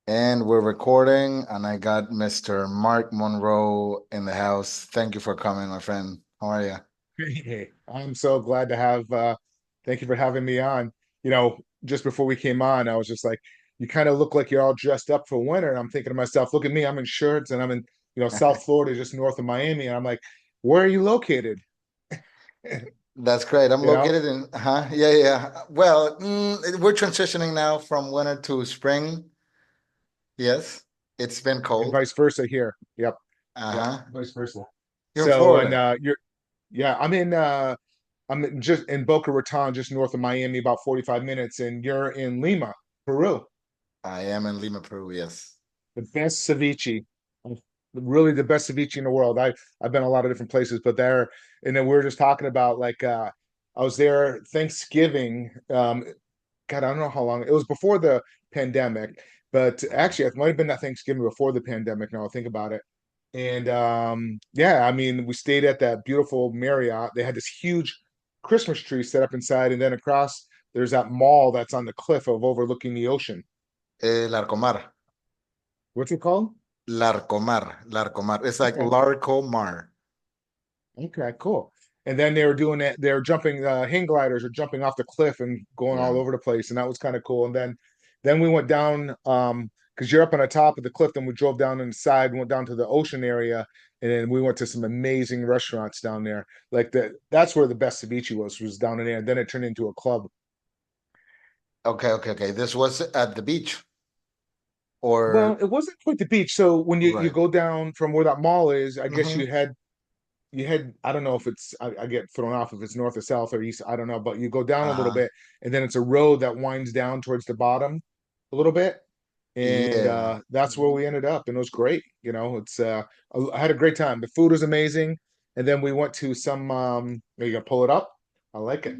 And we're recording, and I got Mr. Mark Monroe in the house. Thank you for coming, my friend. How are you? Hey, I'm so glad to have thank you for having me on. Just before we came on, I was just like, you kind of look like you're all dressed up for winter. And I'm thinking to myself, look at me, I'm in shirts and I'm in, South Florida, just north of Miami. And I'm like, where are you located? That's great. I'm You know, located in, yeah, yeah. Well, we're transitioning now from winter to spring. Yes, it's been and cold. vice versa here. Yep. Yep. Uh-huh. Vice versa. You're in So, and Florida. yeah, just in Boca Raton, just north of Miami, about 45 minutes, and you're in Lima, Peru. I am in Lima, Peru. Yes. The best ceviche, really the best ceviche in the world. I've been a lot of different places, but there, and then we were just talking about I was there Thanksgiving. God, I don't know how long it was before the pandemic, but Uh, actually, it might have been that Thanksgiving before the pandemic. Now I think about it, and yeah, I mean, we stayed at that beautiful Marriott. They had this huge Christmas tree set up inside, and then across there's that mall that's on the cliff of overlooking the ocean. Larcomar. What's it called? Larcomar. Larcomar. It's like Okay. Larcomar. Okay, cool. And then they were doing it, they were jumping hang gliders or jumping off the cliff and going Yeah. all over the place. And that was kind of cool. And then we went down because you're up on the top of the cliff, then we drove down inside, went down to the ocean area, and then we went to some amazing restaurants down there. That's where the best ceviche was down in there. And then it turned into a club. Okay, okay, okay. This was at the beach or Well, it wasn't quite the beach. So when you right. go down from where that mall is, I guess Hmm. you had I don't know if I get thrown off if it's north or south or east, I don't know, but you go down a little Uh-huh. bit and then it's a road that winds down towards the bottom a little bit, and Yeah. that's where we ended up, and it was great. It's I had a great time. The food was amazing, and then we went to some you gonna pull it up. I like it.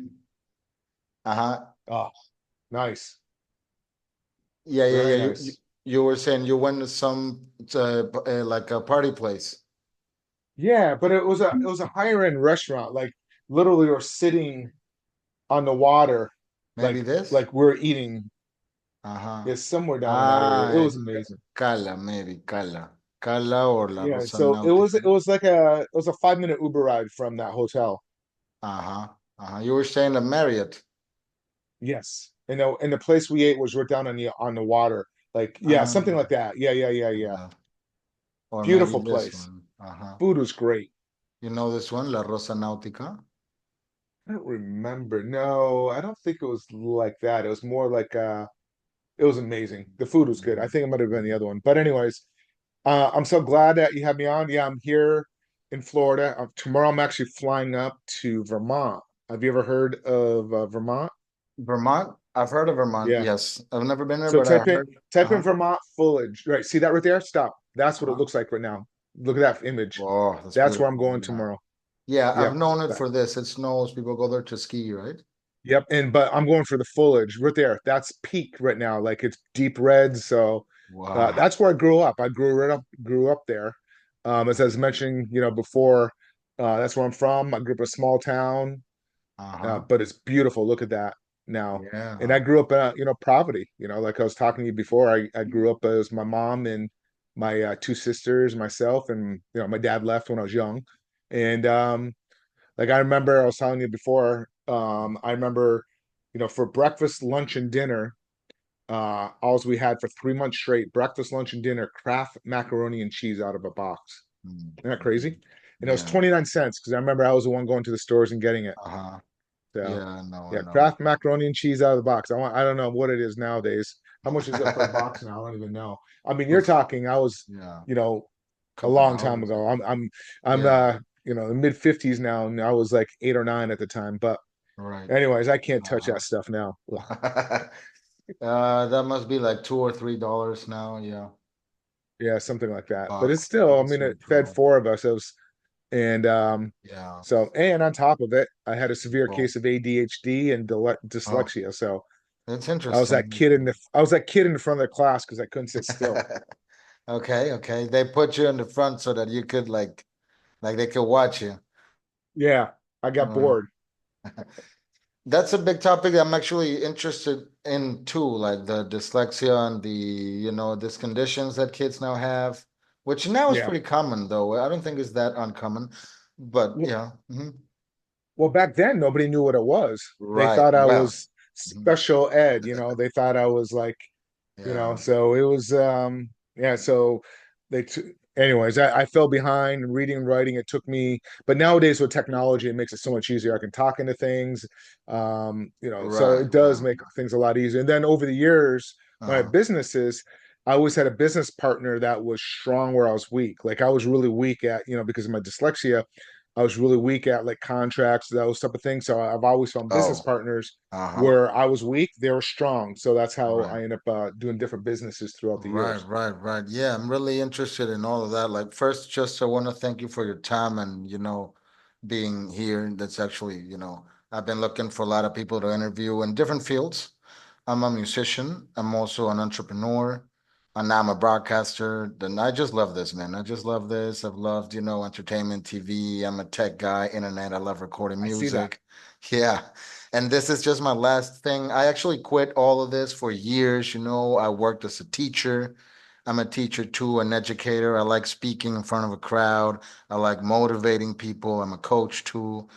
Uh-huh. Oh, nice. Yeah, yeah, yeah. Very You nice. you were saying you went to some like a party place. Yeah, but it was a higher end restaurant, like literally we're sitting on the water, Maybe like this? like we're eating. Uh-huh. It's somewhere down in that area. It Ah, was amazing. Cala, maybe Cala. Cala or La Yeah, Rosa so it Náutica. was like a 5 minute Uber ride from that hotel. Uh-huh. Uh-huh. You were staying at Marriott. Yes. And the place we ate was right down on the water. Like, yeah, Uh, something like that. Yeah, yeah, yeah, yeah. uh, or maybe Beautiful this place. one. Uh-huh. Food was great. You know this one, La Rosa Náutica? I don't remember. No, I don't think it was like that. It was more like it was amazing. The food was good. I Mhm. think it might have been the other one. But anyways, I'm so glad that you had me on. Yeah, I'm here in Florida. Tomorrow I'm actually flying up to Vermont. Have you ever heard of Vermont? Vermont? I've heard of Vermont, Yeah. yes. I've never been there, So but I type in heard. type in Uh-huh. Vermont foliage. Right. See that right there? Stop. That's what it Uh-huh. looks like right now. Look at that image. Oh, that's That's where I'm beautiful. going Yeah. tomorrow. Yeah, I've Yep. known it That- for this. It snows. People go there to ski, right? Yep. And but I'm going for the foliage right there. That's peak right now. Like it's deep red. So Wow. that's where I grew up. I grew up there. As I was mentioning, before, that's where I'm from. I grew up in a small town, Uh-huh. but it's beautiful. Look at that now. And I Yeah. grew up, poverty. Like I was talking to you before. I grew up as my mom and my two sisters, myself, and my dad left when I was young. And like I remember, I was telling you before. I remember, for breakfast, lunch, and dinner, all we had for 3 months straight, breakfast, lunch, and dinner, Kraft macaroni and cheese out of a box. Isn't that Mhm. crazy? And it was Yeah. 29 cents because I remember I was the one going to the stores and getting it. Uh-huh. So Yeah, I know, I yeah, know. Kraft macaroni and cheese out of the box. I don't know what it is nowadays. How much is it for a box now? I don't even know. I mean, you're talking, I was, Yeah, you know, a couple long time dollars. ago. I'm Yeah, in the mid 50s now, and I was like 8 or 9 at the time. But right. anyways, I can't touch Uh-huh. that stuff now. Ugh. That must be like $2 or $3 now. Yeah, Yeah, something like that. But it's bucks. still, I That's mean, it fed incredible. four of us. It was, and Yeah. and on top of it, I had a severe Well, case of ADHD and oh, dyslexia. So it's I was that interesting. kid in the front of the class because I couldn't sit still. Okay, okay. They put you in the front so that you could like they could watch you. Yeah, I got Uh, bored. That's a big topic I'm actually interested in too, like the dyslexia and the, these conditions that kids now have, which now is Yeah. pretty common though. I don't think it's that uncommon, but Well, yeah. well, back then nobody knew what it was. They Right. thought I Well, was mhm, special ed, they thought I was like, yeah. so it was yeah, so they t anyways, I fell behind reading and writing. It took me, but nowadays with technology, it makes it so much easier. I can talk into things. So Right, it does right. make things a lot easier. And then over the years, when I Uh-huh. had businesses, I always had a business partner that was strong where I was weak. Like I was really weak at, because of my dyslexia, I was really weak at like contracts, those type of things. So I've always found business Oh, partners uh-huh. where I was weak, they were strong. So that's how Right. I end up doing different businesses throughout the Right, years. right, right. Yeah, I'm really interested in all of that. Like, first, just I want to thank you for your time and, being here. That's actually, I've been looking for a lot of people to interview in different fields. I'm a musician. I'm also an entrepreneur. And now I'm a broadcaster. Then I just love this, man. I just love this. I've loved, entertainment, TV. I'm a tech guy, internet. I love recording I see that. music. Yeah. And this is just my last thing. I actually quit all of this for years. I worked as a teacher. I'm a teacher too, an educator. I like speaking in front of a crowd. I like motivating people. I'm a coach too,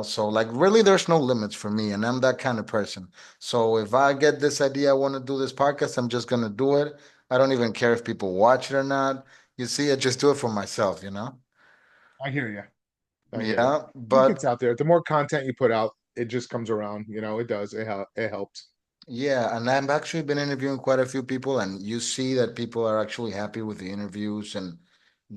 So like really there's no limits for me, and I'm that kind of person. So if I get this idea I want to do this podcast, I'm just gonna do it. I don't even care if people watch it or not. You see, I just do it for myself. I hear you. I hear you. Yeah, I think it's but out there. The more content you put out, it just comes around. It does. It helps. yeah, and I've actually been interviewing quite a few people, and you see that people are actually happy with the interviews, and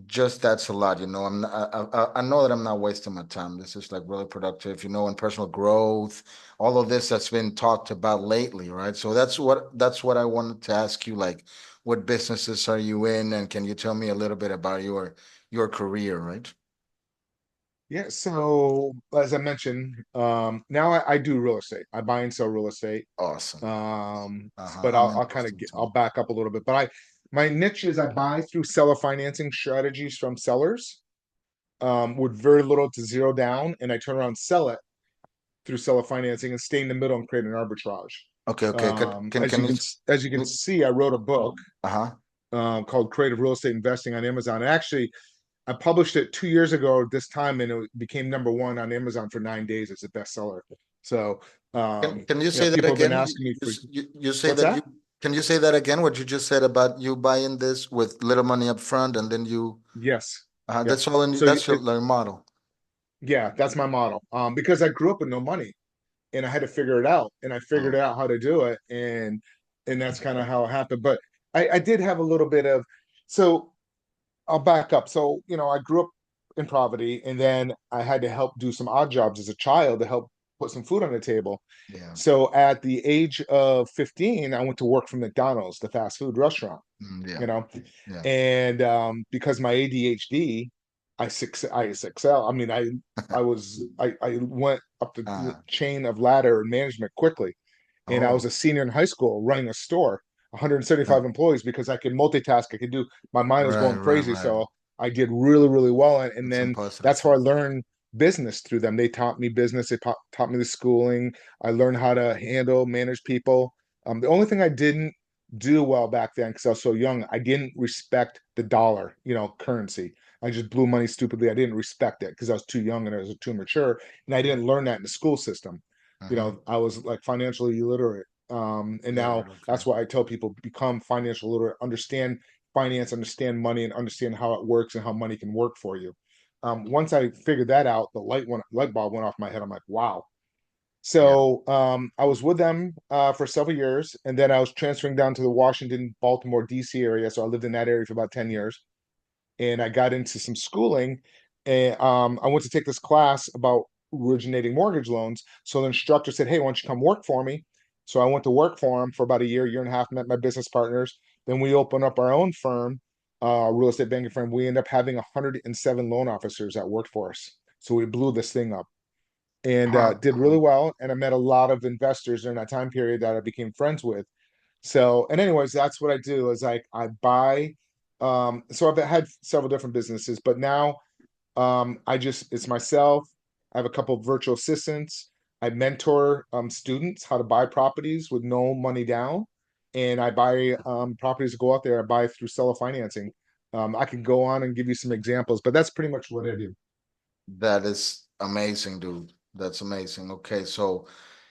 just that's a lot. I'm not, I know that I'm not wasting my time. This is like really productive, and personal growth, all of this that's been talked about lately, right? So that's what I wanted to ask you, like, what businesses are you in, and can you tell me a little bit about your career, right? Yeah. So as I mentioned, now I do real estate. I buy and sell real estate. Awesome. Uh-huh. But I'm I'll kind of interested too. I'll back up a little bit. But my niche is I buy through seller financing strategies from sellers, with very little to zero down, and I turn around and sell it through seller financing and stay in the middle and create an arbitrage. Okay, okay. As Can you you? can see, I wrote a book Uh-huh. called Creative Real Estate Investing on Amazon. And actually, I published it 2 years ago this time, and it became number 1 on Amazon for 9 days as a bestseller. So, Can you say that people have been again? asking me for You say what's that that? can you say that again? What you just said about you buying this with little money up front and then you Yes. Yep. that's all in So that's your like, model. yeah, that's my model. Because I grew up with no money and I had to figure it out, and I figured Oh, out how to do it, and that's kind of how it happened. But I did have a little bit of so I'll back up. So, I grew up in poverty, and then I had to help do some odd jobs as a child to help put some food on the table. yeah. So at the age of 15, I went to work for McDonald's, the fast food restaurant, Yeah. you know, Yeah. and because my ADHD, I excel. I mean, I went up the Uh, chain of ladder and management quickly, and I was oh. a senior in high school running a store, uh, 175 employees, because I could multitask. I could do, my mind was Right, going right, crazy. right. So I did really, really well. And That's some then positive that's how I things. learned business through them. They taught me business. They taught me the schooling. I learned how to handle, manage people. The only thing I didn't do well back then, because I was so young, I didn't respect the dollar, currency. I just blew money stupidly. I didn't respect it because I was too young and I was too mature. And I didn't learn that in the school system. Uh-huh. I was like financially illiterate. And now Literate, okay. that's why I tell people become financial literate, understand finance, understand money, and understand how it works and how money can work for you. Once I figured that out, the light bulb went off my head. I'm like, wow. Yeah. So I was with them for several years, and then I was transferring down to the Washington, Baltimore, D.C. area. So I lived in that area for about 10 years, and I got into some schooling. And I went to take this class about originating mortgage loans. So the instructor said, "Hey, why don't you come work for me?" So I went to work for him for about a year and a half, met my business partners. Then we opened up our own firm, real estate banking firm. We ended up having 107 loan officers that worked for us. So we blew this thing up and Huh. did really well. And I met a lot of investors during that time period that I became friends with. So, and anyways, that's what I do is like I buy. So I've had several different businesses, but now it's myself. I have a couple of virtual assistants. I mentor students how to buy properties with no money down, and I buy properties to go out there. I buy through seller financing. I can go on and give you some examples, but that's pretty much what I do. That is amazing, dude. That's amazing. Okay, so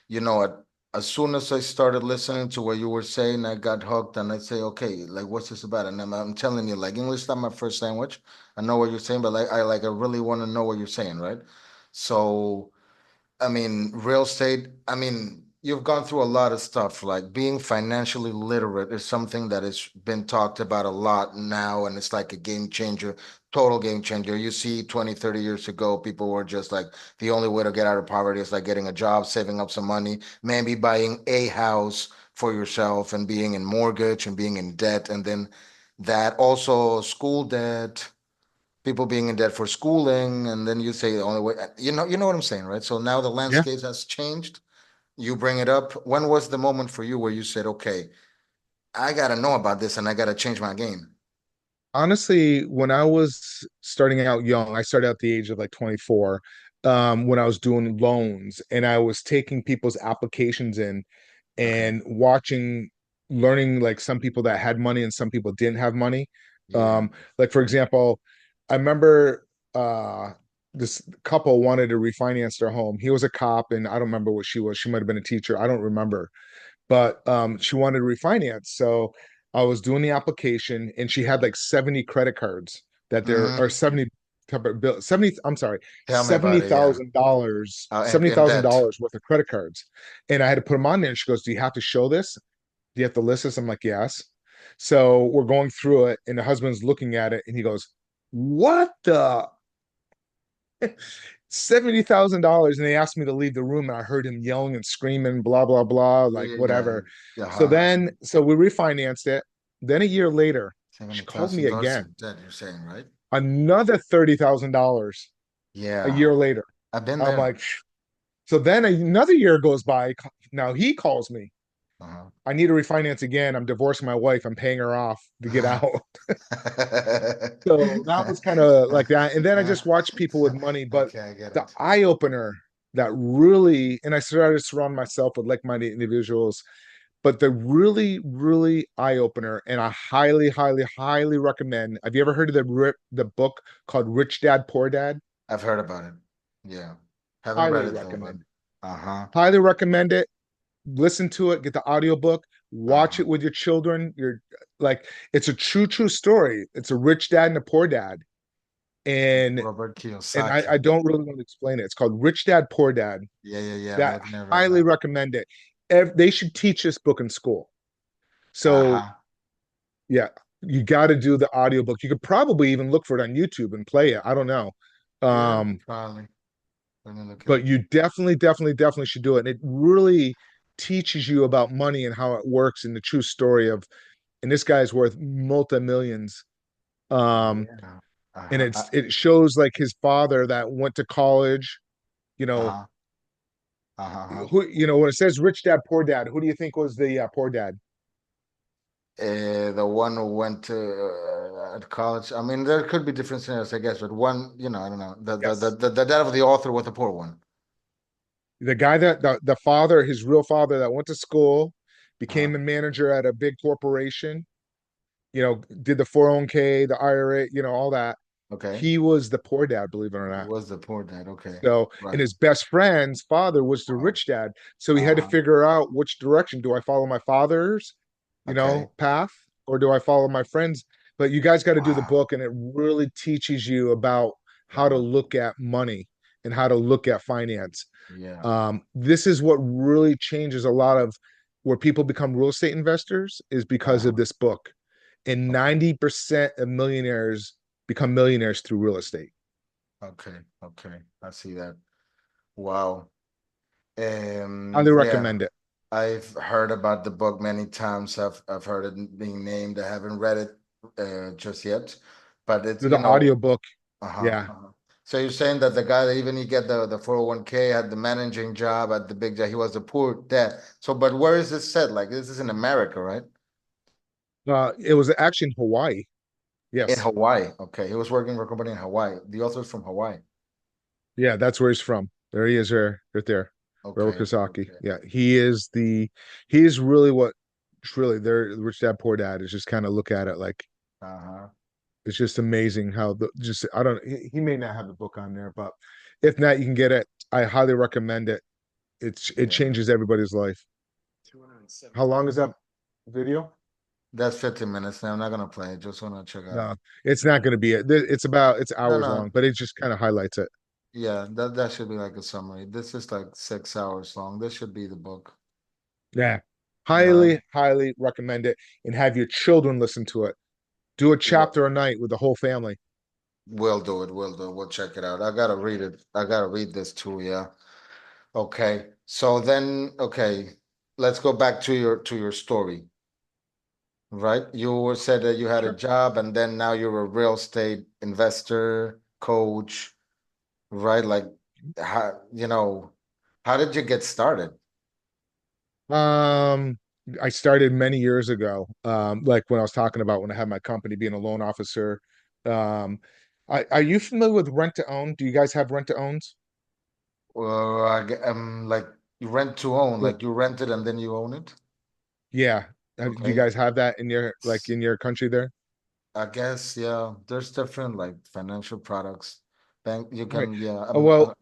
you know what? As soon as I started listening to what you were saying, I got hooked, and I say, okay, like, what's this about? And I'm telling you, like, English is not my first language. I know what you're saying, but I really want to know what you're saying, right? So I mean, real estate, I mean, you've gone through a lot of stuff. Like being financially literate is something that has been talked about a lot now, and it's like a game changer, total game changer. You see, 20, 30 years ago, people were just like, the only way to get out of poverty is like getting a job, saving up some money, maybe buying a house for yourself and being in mortgage and being in debt. And then that also school debt, people being in debt for schooling, and then you say the only way, you know what I'm saying, right? So now the Yeah. landscape has changed. You bring it up. When was the moment for you where you said, okay, I gotta know about this and I gotta change my game? Honestly, when I was starting out young, I started at the age of like 24, when I was doing loans and I was taking people's applications in Okay. and watching, learning like some people that had money and some people didn't have money. Yeah. Um, like for example, I remember this couple wanted to refinance their home. He was a cop, and I don't remember what she was. She might have been a teacher. I don't remember, but she wanted to refinance. So I was doing the application, and she had like 70 credit cards that there are Hmm. 70 70, I'm sorry, Tell me about it. Yeah. seventy In thousand debt. dollars worth of credit cards. And I had to put them on there. And she goes, "Do you have to show this? Do you have to list this?" I'm like, "Yes." So we're going through it, and the husband's looking at it, and he goes, "What the $70,000?" And they asked me to leave the room, and I heard him yelling and screaming, blah blah blah, Yeah, like yeah, yeah. whatever. So Uh-huh. then, so we refinanced it. Then a year later, she called me $70,000 again, in debt, you're saying, right? another $30,000 a Yeah. year later. I've been I'm there. like, so then another year goes by. Now he calls me. Uh-huh. I need to refinance again. I'm divorcing my wife. I'm paying her off to get out. So that was kind of like that. And then I just watched people with money. But Okay, I get the it. eye opener that really, and I started to surround myself with like-minded individuals, but the really, really eye opener, and I highly, highly, highly recommend. Have you ever heard of the book called Rich Dad Poor Dad? I've heard about it. Yeah. Haven't read Highly it though, but recommend it. uh-huh. Highly recommend it. Listen to it, get the audiobook, watch Uh-huh. it with your children. You're like, it's a true story. It's a rich dad and a poor dad. And Robert I Kiyosaki. don't really want to explain it. It's called Rich Dad Poor Dad. Yeah, yeah, yeah. I'm That looking at it right highly now. recommend it. They should teach this book in school. So Uh-huh. yeah, you got to do the audiobook. You could probably even look for it on YouTube and play it. I don't know. Yeah, Um, probably. Let me look it but up. you definitely should do it. And it really teaches you about money and how it works and the true story of, and this guy's worth multi-millions. Um, Yeah. and Uh-huh. it shows like his father that went to college, you know, Uh-huh. Uh-huh. Uh-huh. when it says rich dad, poor dad, who do you think was the poor dad? The one who went to at college. I mean, there could be different scenarios, I guess, but one, I don't know. Yes. The dad of the author was the poor one. The guy that the father, his real father that went to school, Uh-huh. became a manager at a big corporation, did the 401k, the IRA, all that. Okay. He was the poor dad, believe it or He not. was the poor dad. Okay. So, and Right. his best friend's father was the Uh-huh. rich dad. So he had to Uh-huh. figure out which direction do I follow my father's, Okay. path, or do I follow my friend's? But you guys got to do the Wow. book, and it really teaches you about how to Wow. look at money and how to look at finance. Yeah. This is what really changes a lot of where people become real estate investors is because of Uh-huh. this book. And Okay. 90% of millionaires become millionaires through real estate. Okay. Okay. I see that. Wow. Highly Yeah. recommend it. I've heard about the book many times. I've heard it being named. I haven't read it just yet, but it's Do the audiobook. uh-huh, Yeah. uh-huh. So you're saying that the guy that even he get the 401k had the managing job at the big job, he was the poor dad. So, but where is this set? Like this is in America, right? It was actually in Hawaii. In Yes. Hawaii. Okay, he was working for a company in Hawaii. The author's from Hawaii. Yeah, that's where he's from. There he is there, right there. Robert Okay, Kiyosaki. okay. Yeah, he is really what it's really their Rich Dad Poor Dad is just kind of look at it like Uh-huh. it's just amazing how the just I don't he may not have the book on there, but if not, you can get it. I highly recommend it. It Yeah. changes everybody's life. How long is that video? That's 15 minutes now. I'm not gonna play it. Just wanna check out. No, it's not going to be it. It's No, hours long, no. but it just kind of highlights it. Yeah, that should be like a summary. This is like 6 hours long. This should be the book. Yeah. Right. Highly recommend it and have your children listen to it. Do a chapter a Well, night with the whole family. we'll do it. We'll do it. We'll check it out. I gotta read it. I gotta read this too, yeah. Okay. So then, okay, let's go back to your story, right? You said that you had a Sure. job and then now you're a real estate investor, coach, right? Like how, how did you get started? Um, I started many years ago. Like when I was talking about when I had my company being a loan officer. Um, are you familiar with rent to own? Do you guys have rent to owns? Well, like you rent to own, Like, like you rent it and then you own it. yeah. Do you Okay. guys have that in your like in your country there? I guess, yeah, there's different like financial products. Bank, you Right. can, yeah, Well,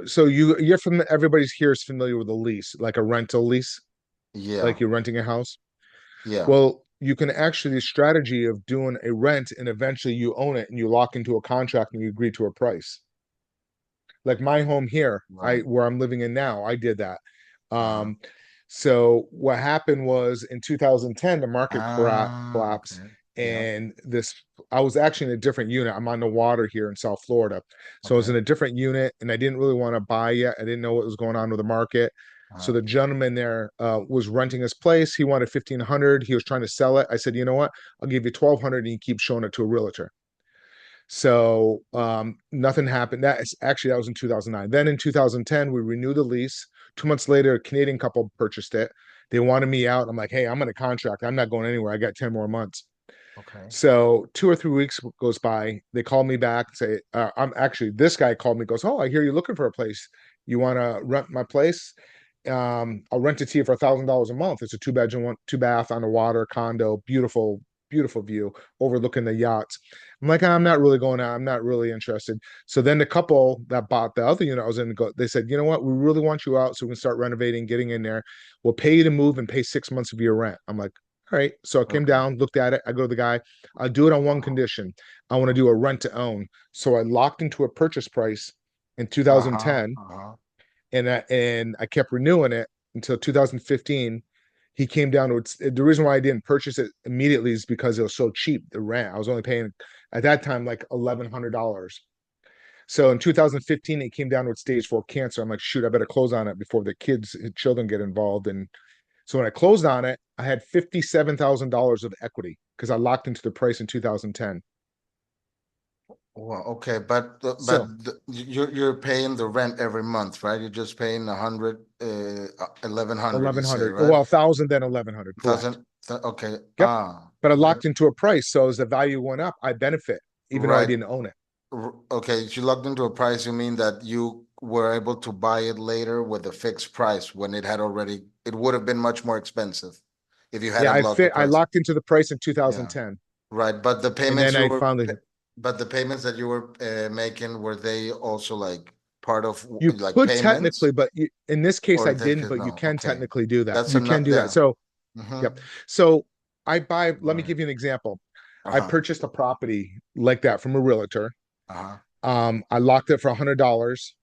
so you're from everybody's here is familiar with a lease, like a rental lease, like yeah, you're renting a house. yeah, Well, you can actually the strategy of doing a rent and eventually you own it and you lock into a contract and you agree to a price. Like my home here, I right. where I'm living in now, I did that. Uh-huh. Um, so what happened was in 2010, the market Ah, collapsed, okay. Yeah, and this I was actually in a different unit. I'm on the water here in South Florida, so I was in okay. a different unit, and I didn't really want to buy yet. I didn't know what was going on with the market. So Uh-huh. the gentleman there was renting his place. He wanted 1,500. He was trying to sell it. I said, you know what? I'll give you 1,200, and you keep showing it to a realtor. So nothing happened. That was in 2009. Then in 2010, we renewed the lease. 2 months later, a Canadian couple purchased it. They wanted me out. I'm like, hey, I'm in a contract. I'm not going anywhere. I got 10 more months. Okay. So 2 or 3 weeks goes by. They call me back and say, I'm actually, this guy called me, goes, oh, I hear you're looking for a place. You want to rent my place? I'll rent it to you for $1,000 a month. It's a two-bedroom, two bath on the water condo, beautiful view overlooking the yachts. I'm like, I'm not really going out. I'm not really interested. So then the couple that bought the other unit I was in, they said, you know what? We really want you out so we can start renovating, getting in there. We'll pay you to move and pay 6 months of your rent. I'm like, all right. So I came Okay. down, looked at it. I go to the guy, I'll do it on one condition. I want to do a rent to own. So I locked into a purchase price in Uh-huh. 2010 Uh-huh. and I kept renewing it until 2015. He came down to it. The reason why I didn't purchase it immediately is because it was so cheap. The rent I was only paying at that time like $1,100. So in 2015, it came down with stage 4 cancer. I'm like, shoot, I better close on it before the children get involved. And so when I closed on it, I had $57,000 of equity because I locked into the price in 2010. Well, okay, but So you're paying the rent every month, right? You're just paying 100, 1,100, you say, 1,100, right? well, 1,000, then 1,100, correct. Thousand, okay. Yep. Ah, But I okay. locked into a price. So as the value went up, I benefit, even though I Right. didn't own it. Okay, you locked into a price, you mean that you were able to buy it later with a fixed price when it would have been much more expensive if you Yeah, hadn't locked the I price. locked into the price in Yeah, 2010. right. And then I finally But the payments that you were making, were they also like part of you like could technically, payments? but in this case Or I in this didn't, case, but you no. can Okay. technically do that. That's You can enough. do that. Yeah. So, yep. Mm-hmm. So let me Right. give you an example. I Uh-huh. purchased a property like that from a realtor. Uh-huh. I locked it for $100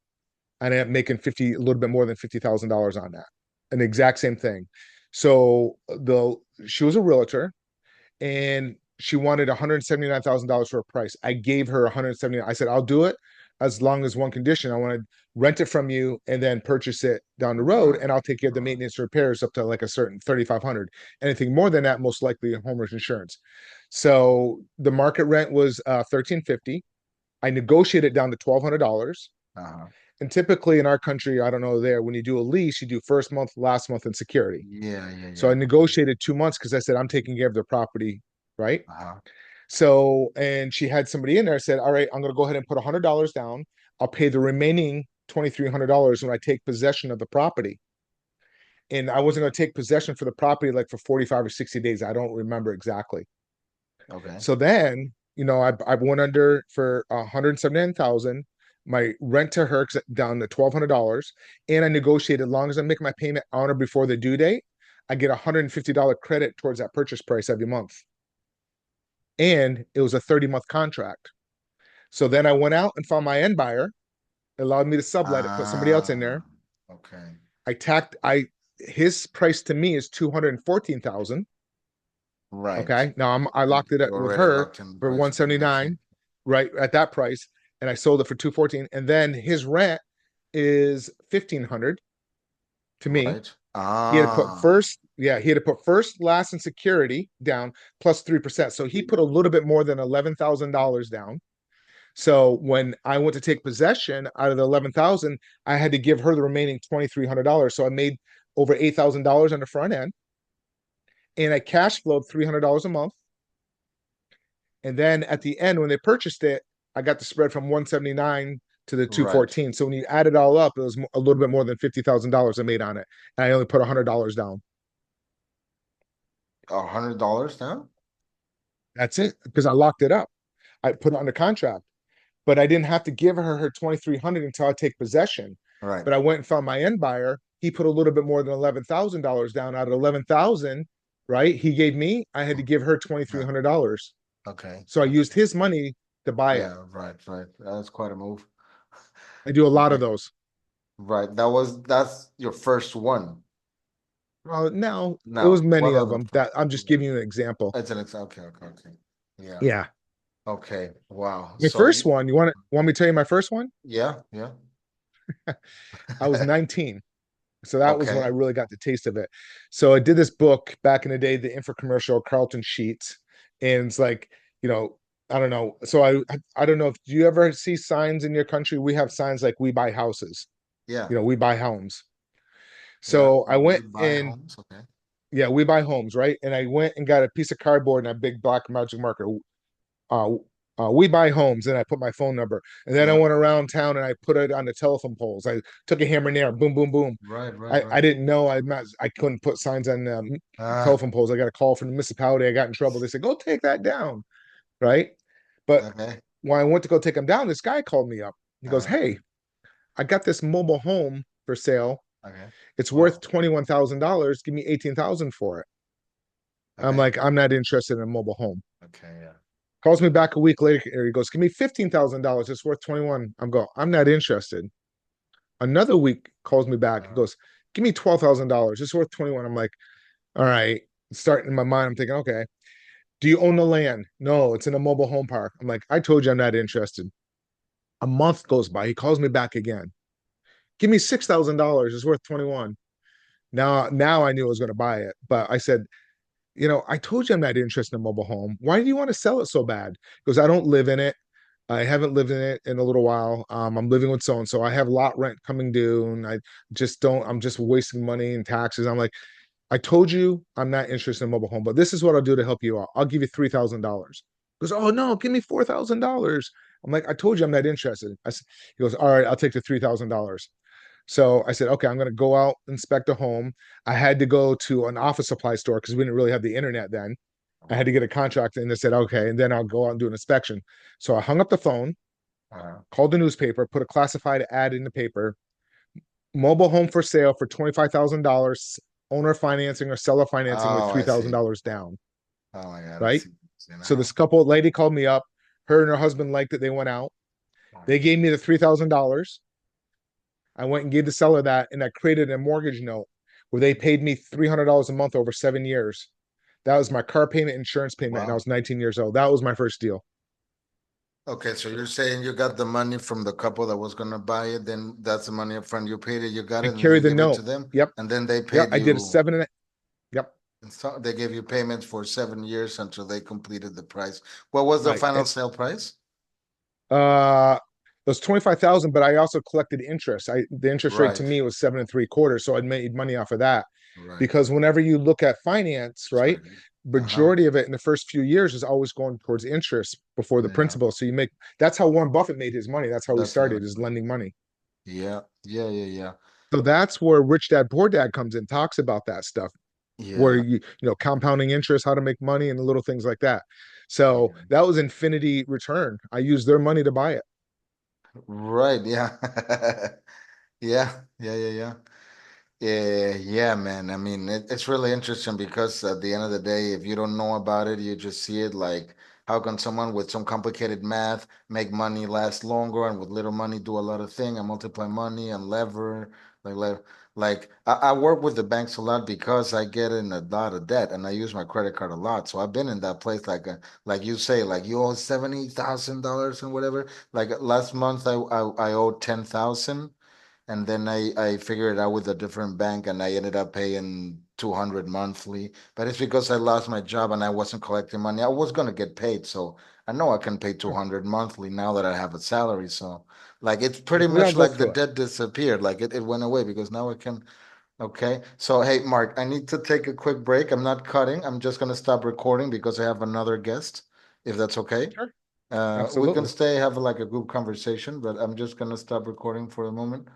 and I ended up making a little bit more than $50,000 on that. An exact same thing. So she was a realtor and she wanted $179,000 for a price. I gave her 170. I said, I'll do it as long as one condition. I want to rent it from you and then purchase it down the road, Right. and I'll take care of the Right. maintenance repairs up to like a certain 3,500. Anything more than that, most likely homeowner's insurance. So the market rent was 1,350. I negotiated down to $1,200. Uh-huh. And typically in our country, I don't know there, when you do a lease, you do first month, last month, and security. Yeah, yeah, So I yeah. negotiated 2 months because I said, I'm taking care of the property, right? Uh-huh. So, and she had somebody in there said, all right, I'm going to go ahead and put $100 down. I'll pay the remaining $2,300 when I take possession of the property. And I wasn't going to take possession for the property like for 45 or 60 days. I don't remember exactly. Okay. So then, I went under for 179,000. My rent to her down to $1,200, and I negotiated as long as I make my payment on or before the due date, I get $150 credit towards that purchase price every month. And it was a 30-month contract. So then I went out and found my end buyer, allowed me to sublet it, put somebody else in there. Ah, okay. I tacked I His price to me is 214,000. Right. Okay. Now I You locked it up you with already her locked in the for price with the kid. 179, right at that price, and I sold it for 214. And then his rent is 1,500 to me. Right. He had to put Ah, first, yeah, he had to put first, last, and security down plus 3%. So he put a little bit more than $11,000 down. So when I went to take possession out of the 11,000, I had to give her the remaining $2,300. So I made over $8,000 on the front end, and I cash flowed $300 a month. And then at the end, when they purchased it, I got the spread from 179 to the right. 214. So when you add it all up, it was a little bit more than $50,000 I made on it, and I only put $100 down. $100 down? That's it, because I locked it up. I put it under contract, but I didn't have to give her 2,300 until I take possession. Right. But I went and found my end buyer. He put a little bit more than $11,000 down. Out of 11,000, right? He gave me. I had to give her Yeah. $2,300. Okay. So I used his money to buy it. Yeah, right, right. That's quite a move. I do a lot of Right. those. Right. That's your first one. Well, no, it was No. many What of other them. That I'm just giving you an example. It's an okay, okay, okay. Yeah. Yeah. Okay. Wow. My So first you one, you want me to tell you my first one? yeah, yeah. I was 19. So that was when I Okay. really got the taste of it. So I did this book back in the day, the infomercial Carlton Sheets, and it's like, you know, I don't know. So I don't know if do you ever see signs in your country? We have signs like "We buy houses," Yeah. "We buy homes." Yeah. So I We went buy in, homes. Okay. yeah, "We buy homes," right? And I went and got a piece of cardboard and a big black magic marker. uh, We buy homes, and I put my phone number, and then I Yeah. went around town and I put it on the telephone poles. I took a hammer and nail, boom, boom, boom. Right, right, I right. didn't know I couldn't put signs on Ah, telephone poles. I got a call from the municipality. I got in trouble. They said, "Go take that down," right? But okay. when I went to go take them down, this guy called me up. He goes, Uh, "Hey, I got this mobile home for sale. okay. It's worth Wow. $21,000. Give me 18,000 for it." I'm Okay. like, "I'm not interested in a mobile home." Okay, yeah. Calls me back a week later. He goes, "Give me $15,000. It's worth 21." I'm not interested. Another week calls me back. He Uh, goes, "Give me $12,000. It's worth 21." I'm like, "All right." Starting in my mind, I'm thinking, okay, do you own the land? No, it's in a mobile home park. I'm like, I told you I'm not interested. A month goes by. He calls me back again. "Give me $6,000. It's worth 21." Now I knew I was going to buy it, but I said, I told you I'm not interested in a mobile home. Why do you want to sell it so bad? Because I don't live in it. I haven't lived in it in a little while. I'm living with so and so. I have lot rent coming due, and I just don't. I'm just wasting money and taxes. I'm like, I told you I'm not interested in a mobile home, but this is what I'll do to help you out. I'll give you $3,000. He goes, "Oh no, give me $4,000." I'm like, I told you I'm not interested. He goes, "All right, I'll take the $3,000." So I said, okay, I'm going to go out, inspect a home. I had to go to an office supply store because we didn't really have the internet then. I had to get a contract, and they said, okay, and then I'll go out and do an inspection. So I hung up the phone, uh, called the newspaper, put a classified ad in the paper, mobile home for sale for $25,000, owner financing or seller financing with oh, I see. $3,000 down, Oh my God, I right? see. See So this now. couple lady called me up. Her and her husband liked it. They went out. They gave me the $3,000. I went and gave the seller that, and I created a mortgage note where they paid me $300 a month over 7 years. That was my car payment, insurance payment, and I Wow. was 19 years old. That was my first deal. Okay, so you're saying you got the money from the couple that was gonna buy it, then that's the money up front. You paid it, you got I it, and carried you the gave it note. to them, Yep. and then they Yep. paid I did a you. seven and a, yep. And so they gave you payments for 7 years until they completed the price. What was the Right. final sale price? Uh it was 25,000, but I also collected interest. The interest rate to Right, me was 7.75, so I made money off of that. right. Because whenever you look at finance, right, Sorry. Uh-huh. majority of it in the first few years is always going towards interest before the Yeah, principal. So you make that's how Warren Buffett made his money. That's how he started, definitely. is lending money. Yeah. Yeah. Yeah. Yeah. So that's where Rich Dad Poor Dad comes in, talks about that stuff, where Yeah. you know, compounding interest, how to make money, and little things like that. So Yeah. that was Infinity Return. I used their money to buy it. Right. Yeah. Yeah. Yeah. Yeah. Yeah. Yeah, yeah, man. I mean, it's really interesting because at the end of the day, if you don't know about it, you just see it like, how can someone with some complicated math make money last longer and with little money do a lot of things and multiply money and lever like I work with the banks a lot because I get in a lot of debt and I use my credit card a lot. So I've been in that place like you say, like you owe $70,000 and whatever. Like last month I owed 10,000. And then I figured it out with a different bank and I ended up paying 200 monthly. But it's because I lost my job and I wasn't collecting money. I was gonna get paid, so I know I can pay 200 monthly now that I have a salary. So like it's pretty We all much go like the through it. debt disappeared. Like it went away because now I can. Okay. So hey Mark, I need to take a quick break. I'm not cutting. I'm just gonna stop recording because I have another guest, if that's okay. Sure, We can absolutely. stay, have like a group conversation, but I'm just gonna stop recording for a moment.